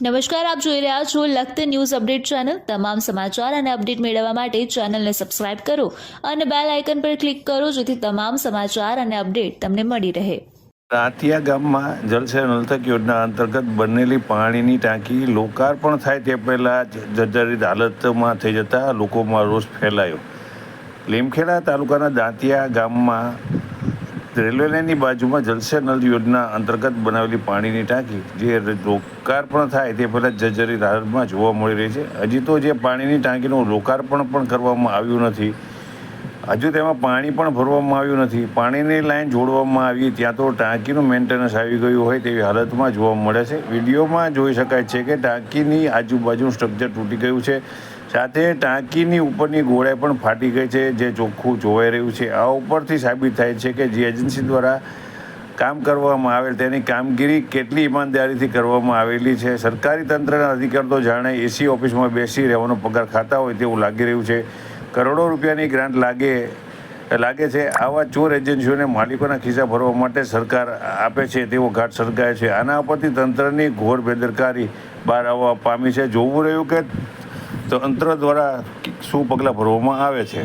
નમસ્કાર, આપ જોઈ રહ્યા છો લખત ન્યૂઝ અપડેટ ચેનલ। તમામ સમાચાર અને અપડેટ મેળવવા માટે ચેનલને સબસ્ક્રાઇબ કરો અને બેલ આઇકન પર ક્લિક કરો જેથી તમામ સમાચાર અને અપડેટ તમને મળી રહે। રાતિયા ગામમાં જળ સે નલ તક યોજના અંતર્ગત બનેલી પાણીની ટાંકી લોકાર્પણ થાય તે પહેલાં જર્જરિત હાલતમાં થઈ જતા લોકોમાં રોષ ફેલાયો। લીમખેડા તાલુકાના દાંતિયા ગામમાં રેલવે લાઇનની બાજુમાં જલ સે નલ યોજના અંતર્ગત બનાવેલી પાણીની ટાંકી જે લોકાર્પણ થાય તે પહેલાં જર્જરિત હાલતમાં જોવા મળી રહી છે। હજી તો જે પાણીની ટાંકીનું લોકાર્પણ પણ કરવામાં આવ્યું નથી, હજુ તેમાં પાણી પણ ભરવામાં આવ્યું નથી। પાણીની લાઈન જોડવામાં આવી ત્યાં તો ટાંકીનું મેન્ટેનન્સ આવી ગયું હોય તેવી હાલતમાં જોવા મળે છે। વિડીયોમાં જોઈ શકાય છે કે ટાંકીની આજુબાજુનું સ્ટ્રક્ચર તૂટી ગયું છે, સાથે ટાંકીની ઉપરની ગોળાઈ પણ ફાટી ગઈ છે, જે ચોખ્ખું જોવાઈ રહ્યું છે। આ ઉપરથી સાબિત થાય છે કે જે એજન્સી દ્વારા કામ કરવામાં આવેલ તેની કામગીરી કેટલી ઈમાનદારીથી કરવામાં આવેલી છે। સરકારી તંત્રના અધિકારીઓ જાણે એસી ઓફિસમાં બેસી રહેવાનો પગાર ખાતા હોય તેવું લાગી રહ્યું છે। કરોડો રૂપિયાની ગ્રાન્ટ લાગે છે। આવા ચોર એજન્સીઓને માલિકોના ખિસ્સા ભરવા માટે સરકાર આપે છે તેવો ઘાટ સળગાય છે। આના ઉપરથી તંત્રની ઘોર બેદરકારી બહાર આવવા પામી છે। જોવું રહ્યું કે તંત્ર દ્વારા શું પગલાં ભરવામાં આવે છે।